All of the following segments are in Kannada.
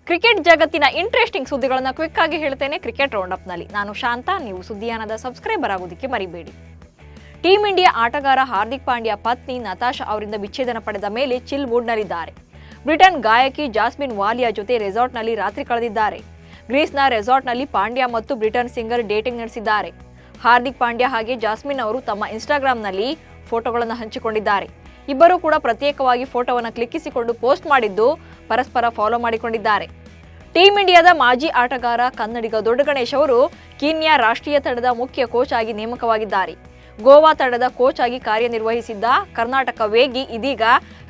ಕ್ರಿಕೆಟ್ ಜಗತ್ತಿನ ಇಂಟ್ರೆಸ್ಟಿಂಗ್ ಸುದ್ದಿಗಳನ್ನು ಕ್ವಿಕ್ ಆಗಿ ಹೇಳ್ತೇನೆ ಕ್ರಿಕೆಟ್ ರೌಂಡ್ ಅಪ್ ನಲ್ಲಿ. ನಾನು ಶಾಂತ. ನೀವು ಸುದ್ದಿಯಾನದ ಸಬ್ಸ್ಕ್ರೈಬರ್ ಆಗೋದಕ್ಕೆ ಮರಿಬೇಡಿ. ಟೀಂ ಇಂಡಿಯಾ ಆಟಗಾರ ಹಾರ್ದಿಕ್ ಪಾಂಡ್ಯ ಪತ್ನಿ ನತಾಶಾ ಅವರಿಂದ ವಿಚ್ಛೇದನ ಪಡೆದ ಮೇಲೆ ಚಿಲ್ ಮೂಡ್ನಲ್ಲಿದ್ದಾರೆ. ಬ್ರಿಟನ್ ಗಾಯಕಿ ಜಾಸ್ಮಿನ್ ವಾಲಿಯಾ ಜೊತೆ ರೆಸಾರ್ಟ್ನಲ್ಲಿ ರಾತ್ರಿ ಕಳೆದಿದ್ದಾರೆ. ಗ್ರೀಸ್ನ ರೆಸಾರ್ಟ್ನಲ್ಲಿ ಪಾಂಡ್ಯ ಮತ್ತು ಬ್ರಿಟನ್ ಸಿಂಗರ್ ಡೇಟಿಂಗ್ ನಡೆಸಿದ್ದಾರೆ. ಹಾರ್ದಿಕ್ ಪಾಂಡ್ಯ ಹಾಗೆ ಜಾಸ್ಮಿನ್ ಅವರು ತಮ್ಮ ಇನ್ಸ್ಟಾಗ್ರಾಂನಲ್ಲಿ ಫೋಟೋಗಳನ್ನು ಹಂಚಿಕೊಂಡಿದ್ದಾರೆ. ಇಬ್ಬರೂ ಕೂಡ ಪ್ರತ್ಯೇಕವಾಗಿ ಫೋಟೋವನ್ನು ಕ್ಲಿಕ್ಕಿಸಿಕೊಂಡು ಪೋಸ್ಟ್ ಮಾಡಿದ್ದು ಪರಸ್ಪರ ಫಾಲೋ ಮಾಡಿಕೊಂಡಿದ್ದಾರೆ. ಟೀಂ ಇಂಡಿಯಾದ ಮಾಜಿ ಆಟಗಾರ ಕನ್ನಡಿಗ ದೊಡ್ಡ ಗಣೇಶ್ ಅವರು ಕೀನ್ಯಾ ರಾಷ್ಟ್ರೀಯ ತಂಡದ ಮುಖ್ಯ ಕೋಚ್ ಆಗಿ ನೇಮಕವಾಗಿದ್ದಾರೆ. ಗೋವಾ ತಂಡದ ಕೋಚ್ ಆಗಿ ಕಾರ್ಯನಿರ್ವಹಿಸಿದ್ದ ಕರ್ನಾಟಕ ವೇಗಿ ಇದೀಗ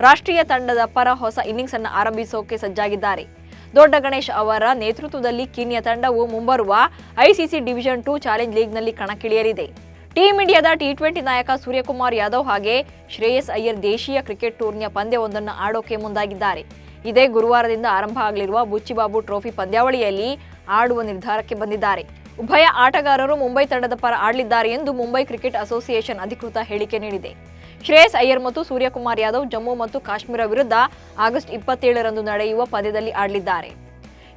ರಾಷ್ಟ್ರೀಯ ತಂಡದ ಪರ ಹೊಸ ಇನ್ನಿಂಗ್ಸ್ ಅನ್ನು ಆರಂಭಿಸೋಕೆ ಸಜ್ಜಾಗಿದ್ದಾರೆ. ದೊಡ್ಡ ಗಣೇಶ್ ಅವರ ನೇತೃತ್ವದಲ್ಲಿ ಕೀನ್ಯಾ ತಂಡವು ಮುಂಬರುವ ಐಸಿಸಿ ಡಿವಿಷನ್ 2 ಚಾಲೆಂಜ್ ಲೀಗ್ನಲ್ಲಿ ಕಣಕ್ಕಿಳಿಯಲಿದೆ. ಟೀಂ ಇಂಡಿಯಾದ ಟಿ20 ನಾಯಕ ಸೂರ್ಯಕುಮಾರ್ ಯಾದವ್ ಹಾಗೆ ಶ್ರೇಯಸ್ ಅಯ್ಯರ್ ದೇಶೀಯ ಕ್ರಿಕೆಟ್ ಟೂರ್ನಿಯ ಪಂದ್ಯವೊಂದನ್ನು ಆಡೋಕೆ ಮುಂದಾಗಿದ್ದಾರೆ. ಇದೇ ಗುರುವಾರದಿಂದ ಆರಂಭ ಆಗಲಿರುವ ಬುಚ್ಚಿಬಾಬು ಟ್ರೋಫಿ ಪಂದ್ಯಾವಳಿಯಲ್ಲಿ ಆಡುವ ನಿರ್ಧಾರಕ್ಕೆ ಬಂದಿದ್ದಾರೆ. ಉಭಯ ಆಟಗಾರರು ಮುಂಬೈ ತಂಡದ ಪರ ಆಡಲಿದ್ದಾರೆ ಎಂದು ಮುಂಬೈ ಕ್ರಿಕೆಟ್ ಅಸೋಸಿಯೇಷನ್ ಅಧಿಕೃತ ಹೇಳಿಕೆ ನೀಡಿದೆ. ಶ್ರೇಯಸ್ ಅಯ್ಯರ್ ಮತ್ತು ಸೂರ್ಯಕುಮಾರ್ ಯಾದವ್ ಜಮ್ಮು ಮತ್ತು ಕಾಶ್ಮೀರ ವಿರುದ್ಧ ಆಗಸ್ಟ್ 27ರಂದು ನಡೆಯುವ ಪಂದ್ಯದಲ್ಲಿ ಆಡಲಿದ್ದಾರೆ.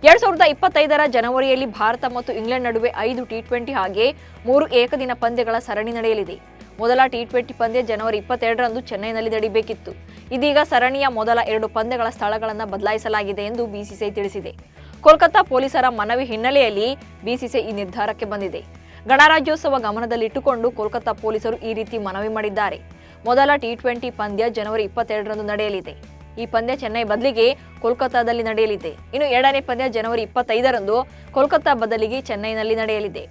2025ರ ಜನವರಿಯಲ್ಲಿ ಭಾರತ ಮತ್ತು ಇಂಗ್ಲೆಂಡ್ ನಡುವೆ 5 ಟಿ20 ಹಾಗೆ 3 ಏಕದಿನ ಪಂದ್ಯಗಳ ಸರಣಿ ನಡೆಯಲಿದೆ. ಮೊದಲ ಟಿ20 ಪಂದ್ಯ ಜನವರಿ 22ರಂದು ಚೆನ್ನೈನಲ್ಲಿ ನಡೆಯಬೇಕಿತ್ತು. ಇದೀಗ ಸರಣಿಯ ಮೊದಲ 2 ಪಂದ್ಯಗಳ ಸ್ಥಳಗಳನ್ನು ಬದಲಾಯಿಸಲಾಗಿದೆ ಎಂದು ಬಿಸಿಸಿಐ ತಿಳಿಸಿದೆ. ಕೋಲ್ಕತ್ತಾ ಪೊಲೀಸರ ಮನವಿ ಹಿನ್ನೆಲೆಯಲ್ಲಿ ಬಿಸಿಸಿಐ ಈ ನಿರ್ಧಾರಕ್ಕೆ ಬಂದಿದೆ. ಗಣರಾಜ್ಯೋತ್ಸವ ಗಮನದಲ್ಲಿಟ್ಟುಕೊಂಡು ಕೋಲ್ಕತ್ತಾ ಪೊಲೀಸರು ಈ ರೀತಿ ಮನವಿ ಮಾಡಿದ್ದಾರೆ. ಮೊದಲ ಟಿ20 ಪಂದ್ಯ ಜನವರಿ 22ರಂದು ನಡೆಯಲಿದೆ. ಈ ಪಂದ್ಯ ಚೆನ್ನೈ ಬದಲಿಗೆ ಕೋಲ್ಕತ್ತಾದಲ್ಲಿ ನಡೆಯಲಿದೆ. ಇನ್ನು ಎರಡನೇ ಪಂದ್ಯ ಜನವರಿ 25ರಂದು ಕೋಲ್ಕತ್ತಾ ಬದಲಿಗೆ ಚೆನ್ನೈನಲ್ಲಿ ನಡೆಯಲಿದೆ.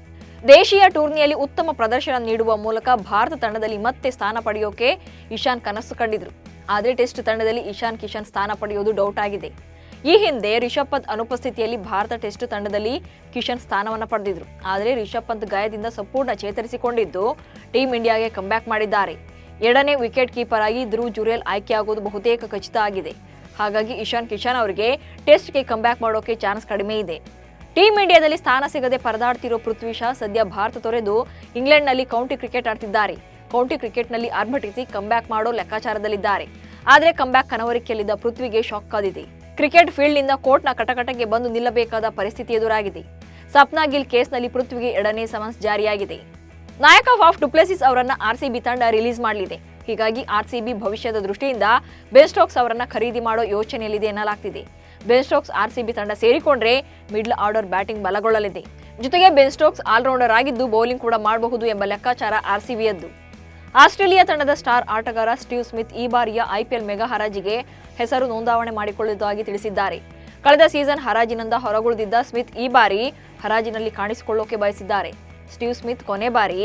ದೇಶೀಯ ಟೂರ್ನಿಯಲ್ಲಿ ಉತ್ತಮ ಪ್ರದರ್ಶನ ನೀಡುವ ಮೂಲಕ ಭಾರತ ತಂಡದಲ್ಲಿ ಮತ್ತೆ ಸ್ಥಾನ ಪಡೆಯೋಕೆ ಇಶಾನ್ ಕನಸು ಕಂಡಿದ್ರು. ಆದರೆ ಟೆಸ್ಟ್ ತಂಡದಲ್ಲಿ ಇಶಾನ್ ಕಿಶನ್ ಸ್ಥಾನ ಪಡೆಯೋದು ಡೌಟ್ ಆಗಿದೆ. ಈ ಹಿಂದೆ ರಿಷಬ್ ಪಂತ್ ಅನುಪಸ್ಥಿತಿಯಲ್ಲಿ ಭಾರತ ಟೆಸ್ಟ್ ತಂಡದಲ್ಲಿ ಕಿಶನ್ ಸ್ಥಾನವನ್ನು ಪಡೆದಿದ್ರು. ಆದರೆ ರಿಷಬ್ ಪಂತ್ ಗಾಯದಿಂದ ಸಂಪೂರ್ಣ ಚೇತರಿಸಿಕೊಂಡಿದ್ದು ಟೀಂ ಇಂಡಿಯಾಗೆ ಕಂಬ್ಯಾಕ್ ಮಾಡಿದ್ದಾರೆ. ಎರಡನೇ ವಿಕೆಟ್ ಕೀಪರ್ ಆಗಿ ಧ್ರುವ್ ಜುರೇಲ್ ಆಯ್ಕೆಯಾಗುವುದು ಬಹುತೇಕ ಖಚಿತ ಆಗಿದೆ. ಹಾಗಾಗಿ ಇಶಾನ್ ಕಿಶನ್ ಅವರಿಗೆ ಟೆಸ್ಟ್ಗೆ ಕಂಬ್ಯಾಕ್ ಮಾಡೋಕೆ ಚಾನ್ಸ್ ಕಡಿಮೆ ಇದೆ. ಟೀಂ ಇಂಡಿಯಾದಲ್ಲಿ ಸ್ಥಾನ ಸಿಗದೆ ಪರದಾಡ್ತಿರೋ ಪೃಥ್ವಿ ಶಾ ಸದ್ಯ ಭಾರತ ತೊರೆದು ಇಂಗ್ಲೆಂಡ್ನಲ್ಲಿ ಕೌಂಟಿ ಕ್ರಿಕೆಟ್ ಆಡ್ತಿದ್ದಾರೆ. ಕೌಂಟಿ ಕ್ರಿಕೆಟ್ನಲ್ಲಿ ಆರ್ಭಟಿಸಿ ಕಂಬ್ಯಾಕ್ ಮಾಡೋ ಲೆಕ್ಕಾಚಾರದಲ್ಲಿದ್ದಾರೆ. ಆದರೆ ಕಂಬ್ಯಾಕ್ ಕನವರಿಕೆಯಲ್ಲಿದ್ದ ಪೃಥ್ವಿಗೆ ಶಾಕ್ ಕಾದಿದೆ. ಕ್ರಿಕೆಟ್ ಫೀಲ್ಡ್ನಿಂದ ಕೋರ್ಟ್ನ ಕಟಕಟಕ್ಕೆ ಬಂದು ನಿಲ್ಲಬೇಕಾದ ಪರಿಸ್ಥಿತಿ ಎದುರಾಗಿದೆ. ಸಪ್ನಾ ಗಿಲ್ ಕೇಸ್ನಲ್ಲಿ ಪೃಥ್ವಿಗೆ 2ನೇ ಸಮನ್ಸ್ ಜಾರಿಯಾಗಿದೆ. ನಾಯಕ ಫಾಫ್ ಡುಪ್ಲೆಸಿಸ್ ಅವರನ್ನ ಆರ್ಸಿಬಿ ತಂಡ ರಿಲೀಸ್ ಮಾಡಲಿದೆ. ಹೀಗಾಗಿ ಆರ್ಸಿಬಿ ಭವಿಷ್ಯದ ದೃಷ್ಟಿಯಿಂದ ಬೆನ್ ಸ್ಟೋಕ್ಸ್ ಅವರನ್ನ ಖರೀದಿ ಮಾಡೋ ಯೋಚನೆಯಲ್ಲಿದೆ ಎನ್ನಲಾಗ್ತಿದೆ. ಬೆನ್ ಸ್ಟೋಕ್ಸ್ ಆರ್ಸಿಬಿ ತಂಡ ಸೇರಿಕೊಂಡ್ರೆ ಮಿಡ್ಲ್ ಆರ್ಡರ್ ಬ್ಯಾಟಿಂಗ್ ಬಲಗೊಳ್ಳಲಿದೆ. ಜೊತೆಗೆ ಬೆನ್ ಸ್ಟೋಕ್ಸ್ ಆಲ್ರೌಂಡರ್ ಆಗಿದ್ದು ಬೌಲಿಂಗ್ ಕೂಡ ಮಾಡಬಹುದು ಎಂಬ ಲೆಕ್ಕಾಚಾರ ಆರ್ಸಿಬಿಯದ್ದು. ಆಸ್ಟ್ರೇಲಿಯಾ ತಂಡದ ಸ್ಟಾರ್ ಆಟಗಾರ ಸ್ಟೀವ್ ಸ್ಮಿತ್ ಈ ಬಾರಿಯ ಐಪಿಎಲ್ ಮೆಗಾ ಹರಾಜಿಗೆ ಹೆಸರು ನೋಂದಾವಣೆ ಮಾಡಿಕೊಳ್ಳುವುದಾಗಿ ತಿಳಿಸಿದ್ದಾರೆ. ಕಳೆದ ಸೀಸನ್ ಹರಾಜಿನಿಂದ ಹೊರಗುಳಿದಿದ್ದ ಸ್ಮಿತ್ ಈ ಬಾರಿ ಹರಾಜಿನಲ್ಲಿ ಕಾಣಿಸಿಕೊಳ್ಳೋಕೆ ಬಯಸಿದ್ದಾರೆ. ಸ್ಟೀವ್ ಸ್ಮಿತ್ ಕೊನೆ ಬಾರಿ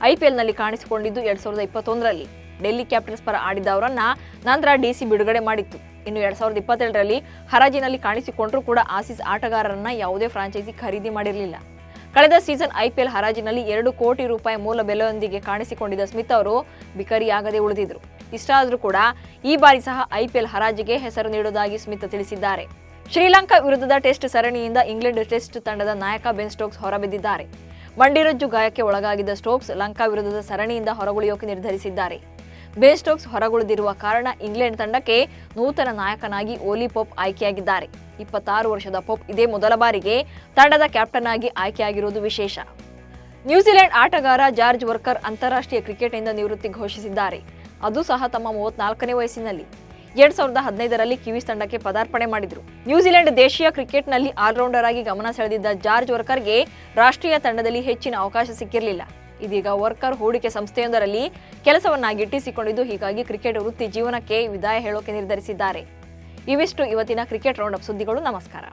ಐಪಿಎಲ್ನಲ್ಲಿ ಕಾಣಿಸಿಕೊಂಡಿದ್ದು 2021ರಲ್ಲಿ ಡೆಲ್ಲಿ ಕ್ಯಾಪಿಟಲ್ಸ್ ಪರ ಆಡಿದ್ದ ಅವರನ್ನ ನಂತರ ಡಿಸಿ ಬಿಡುಗಡೆ ಮಾಡಿತ್ತು. ಇನ್ನು 2022ರಲ್ಲಿ ಹರಾಜಿನಲ್ಲಿ ಕಾಣಿಸಿಕೊಂಡರೂ ಕೂಡ ಆಸೀಸ್ ಆಟಗಾರರನ್ನ ಯಾವುದೇ ಫ್ರಾಂಚೈಸಿ ಖರೀದಿ ಮಾಡಿರಲಿಲ್ಲ. ಕಳೆದ ಸೀಸನ್ ಐಪಿಎಲ್ ಹರಾಜಿನಲ್ಲಿ 2 ಕೋಟಿ ರೂಪಾಯಿ ಮೂಲ ಬೆಲೆಯೊಂದಿಗೆ ಕಾಣಿಸಿಕೊಂಡಿದ್ದ ಸ್ಮಿತ್ ಅವರು ಬಿಕರಿಯಾಗದೆ ಉಳಿದಿದ್ರು. ಇಷ್ಟಾದರೂ ಕೂಡ ಈ ಬಾರಿ ಸಹ ಐಪಿಎಲ್ ಹರಾಜಿಗೆ ಹೆಸರು ನೀಡುವುದಾಗಿ ಸ್ಮಿತ್ ತಿಳಿಸಿದ್ದಾರೆ. ಶ್ರೀಲಂಕಾ ವಿರುದ್ಧದ ಟೆಸ್ಟ್ ಸರಣಿಯಿಂದ ಇಂಗ್ಲೆಂಡ್ ಟೆಸ್ಟ್ ತಂಡದ ನಾಯಕ ಬೆನ್ ಸ್ಟೋಕ್ಸ್ ಹೊರಬಿದ್ದಿದ್ದಾರೆ. ಮಂಡಿರಜ್ಜು ಗಾಯಕ್ಕೆ ಒಳಗಾಗಿದ್ದ ಸ್ಟೋಕ್ಸ್ ಲಂಕಾ ವಿರುದ್ಧದ ಸರಣಿಯಿಂದ ಹೊರಗುಳಿಯೋಕೆ ನಿರ್ಧರಿಸಿದ್ದಾರೆ. ಬೆನ್ ಸ್ಟೋಕ್ಸ್ ಹೊರಗುಳಿದಿರುವ ಕಾರಣ ಇಂಗ್ಲೆಂಡ್ ತಂಡಕ್ಕೆ ನೂತನ ನಾಯಕನಾಗಿ ಓಲಿ ಪೋಪ್ ಆಯ್ಕೆಯಾಗಿದ್ದಾರೆ. 26 ವರ್ಷದ ಪೋಪ್ ಇದೇ ಮೊದಲ ಬಾರಿಗೆ ತಂಡದ ಕ್ಯಾಪ್ಟನ್ ಆಗಿ ಆಯ್ಕೆಯಾಗಿರುವುದು ವಿಶೇಷ. ನ್ಯೂಜಿಲೆಂಡ್ ಆಟಗಾರ ಜಾರ್ಜ್ ವರ್ಕರ್ ಅಂತಾರಾಷ್ಟ್ರೀಯ ಕ್ರಿಕೆಟ್ನಿಂದ ನಿವೃತ್ತಿ ಘೋಷಿಸಿದ್ದಾರೆ. ಅದು ಸಹ ತಮ್ಮ 34ನೇ ವಯಸ್ಸಿನಲ್ಲಿ. 2015ರಲ್ಲಿ ಕಿವೀಸ್ ತಂಡಕ್ಕೆ ಪದಾರ್ಪಣೆ ಮಾಡಿದ್ರು. ನ್ಯೂಜಿಲೆಂಡ್ ದೇಶೀಯ ಕ್ರಿಕೆಟ್ನಲ್ಲಿ ಆಲ್ರೌಂಡರ್ ಆಗಿ ಗಮನ ಸೆಳೆದಿದ್ದ ಜಾರ್ಜ್ ವರ್ಕರ್ಗೆ ರಾಷ್ಟ್ರೀಯ ತಂಡದಲ್ಲಿ ಹೆಚ್ಚಿನ ಅವಕಾಶ ಸಿಕ್ಕಿರಲಿಲ್ಲ. ಇದೀಗ ವರ್ಕರ್ ಹೂಡಿಕೆ ಸಂಸ್ಥೆಯೊಂದರಲ್ಲಿ ಕೆಲಸವನ್ನಾಗಿಟ್ಟಿಸಿಕೊಂಡಿದ್ದು ಹೀಗಾಗಿ ಕ್ರಿಕೆಟ್ ವೃತ್ತಿ ಜೀವನಕ್ಕೆ ವಿದಾಯ ಹೇಳೋಕೆ ನಿರ್ಧರಿಸಿದ್ದಾರೆ. ಇವಿಷ್ಟು ಇವತ್ತಿನ ಕ್ರಿಕೆಟ್ ರೌಂಡ್ ಅಪ್ ಸುದ್ದಿಗಳು. ನಮಸ್ಕಾರ.